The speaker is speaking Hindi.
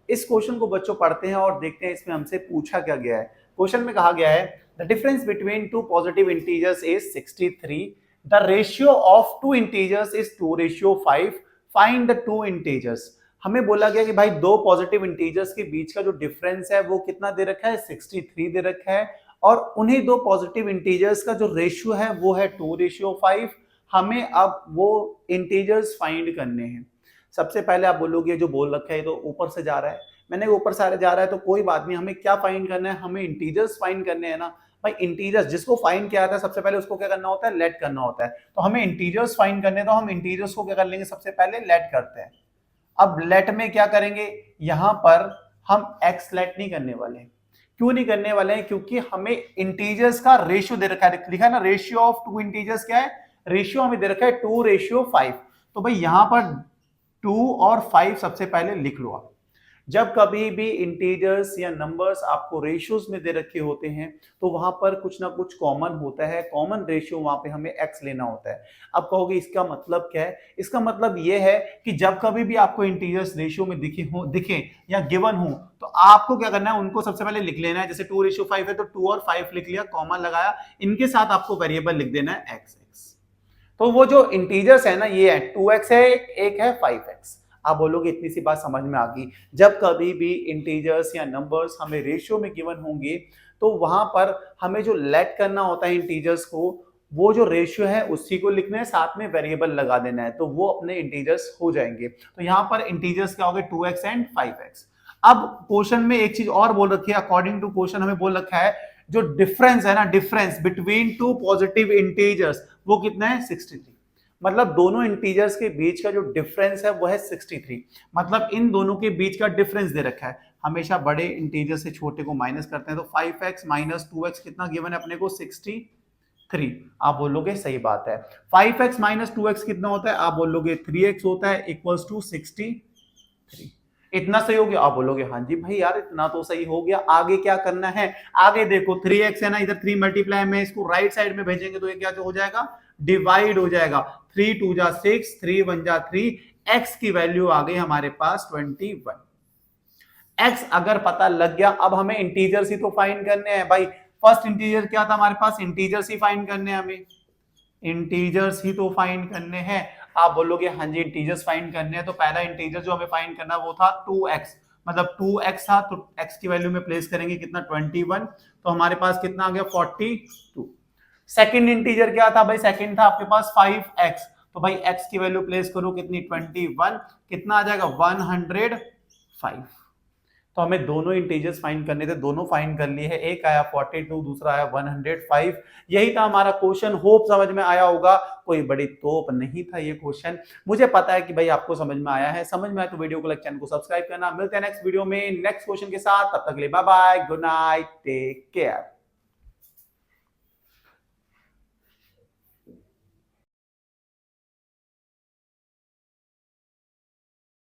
इस क्वेश्चन को बच्चों पढ़ते हैं और देखते हैं इसमें हमसे पूछा क्या गया है। क्वेश्चन में कहा गया है the difference between two positive integers is 63, the ratio of two integers is 2:5, find the two integers. हमें बोला गया कि भाई दो पॉजिटिव इंटीजर्स के बीच का जो डिफरेंस है वो कितना दे रखा है, 63 दे रखा है, और उन्हीं दो पॉजिटिव इंटीजर्स का जो रेशियो है वो है 2:5। हमें अब वो इंटीजर्स फाइंड करने हैं। सबसे पहले आप बोलोगे जो बोल रखा है तो ऊपर से जा रहा है, मैंने ऊपर से जा रहा है तो कोई बात नहीं, हमें क्या फाइंड करना है, हमें इंटीजर्स फाइंड करने हैं ना भाई। इंटीजर्स जिसको फाइंड किया जाता है सबसे पहले उसको क्या करना होता है, लेट करना होता है। तो हमें इंटीजर्स फाइंड करने, तो हम इंटीजर्स को क्या कर लेंगे, सबसे पहले लेट करते हैं। अब लेट में क्या करेंगे, यहां पर हम एक्स लेट नहीं करने वाले हैं। क्यों नहीं करने वाले हैं, क्योंकि हमें इंटीजर्स का रेशियो दे रखा है, लिखा है ना रेशियो ऑफ टू इंटीजर्स, क्या है रेशियो हमें दे रखा है 2:5। तो भाई यहां पर 2 और 5 सबसे पहले लिख लो आप। जब कभी भी इंटीजर्स या नंबर्स आपको रेशियोज में दे रखे होते हैं तो वहां पर कुछ ना कुछ कॉमन होता है, कॉमन रेशियो वहां पे हमें एक्स लेना होता है। अब कहोगे इसका मतलब क्या है, इसका मतलब यह है कि जब कभी भी आपको इंटीजर्स रेशियो में दिखे या गिवन हो तो आपको क्या करना है, उनको सबसे पहले लिख लेना है। जैसे 2:5 है तो 2 और 5 लिख लिया, कॉमन लगाया, इनके साथ आपको वेरिएबल लिख देना है एक्स। तो वो जो इंटीजर्स है ना, ये है 2x है, एक है 5x। आप बोलोगे इतनी सी बात समझ में आ गई। जब कभी भी इंटीजर्स या नंबर्स हमें रेशियो में गिवन होंगे तो वहां पर हमें जो लेट करना होता है इंटीजर्स को, वो जो रेशियो है उसी को लिखना है, साथ में वेरिएबल लगा देना है, तो वो अपने इंटीजर्स हो जाएंगे। तो यहाँ पर इंटीजर्स क्या हो गए, 2x एंड 5x। अब क्वेश्चन में एक चीज और बोल रखी है, अकॉर्डिंग टू क्वेश्चन हमें बोल रखा है जो डिफरेंस है ना, difference between two positive integers वो कितना है, 63। मतलब दोनों इंटीजर्स के बीच का जो डिफरेंस है वो है 63। मतलब इन दोनों के बीच का डिफरेंस दे रखा है। हमेशा बड़े इंटीजर से छोटे को माइनस करते हैं, तो 5x माइनस 2x कितना गिवन है अपने को, 63। आप बोलोगे सही बात है। 5x माइनस 2x कितना होता है, आप बोलोगे 3x होता है, इक्वल्स टू 63। इतना सही हो गया, आप बोलोगे हाँ जी भाई यार इतना तो सही हो गया। आगे क्या करना है, आगे देखो 3x है ना, इधर 3 मल्टीप्लाई में इसको राइट साइड में भेजेंगे तो ये क्या हो जाएगा, डिवाइड हो जाएगा। 3 2 जा 6, 3 1 जा 3, x की वैल्यू आ गई हमारे पास 21। x अगर पता लग गया, अब हमें इंटीजर्स ही तो फाइंड करने हैं भाई। फर्स्ट इंटीजर क्या था हमारे पास, इंटीजर्स ही फाइंड करने हैं, हमें इंटीजर्स ही तो फाइंड करने हैं। आप बोलोगे हाँ जी इंटीजर्स फाइंड करने हैं, तो पहला इंटीजर जो हमें फाइंड करना वो था 2x, मतलब 2x था, तो x की वैल्यू में प्लेस करेंगे कितना, 21, तो हमारे पास कितना आ गया 42। सेकंड इंटीजर क्या था भाई, सेकंड था आपके पास 5x, तो भाई x की वैल्यू प्लेस करो कितनी, 21, कितना आ जाएगा 105। तो हमें दोनों इंटीजर्स फाइंड करने थे, दोनों फाइंड कर लिए हैं, एक आया 42, दूसरा आया 105। यही था हमारा क्वेश्चन। होप समझ में आया होगा, कोई बड़ी तोप नहीं था ये क्वेश्चन। मुझे पता है कि भाई आपको समझ में आया है। समझ में आया तो वीडियो को लाइक, चैनल को सब्सक्राइब करना। मिलते हैं नेक्स्ट वीडियो में नेक्स्ट क्वेश्चन के साथ, तब तक के लिए bye bye, good night, take care.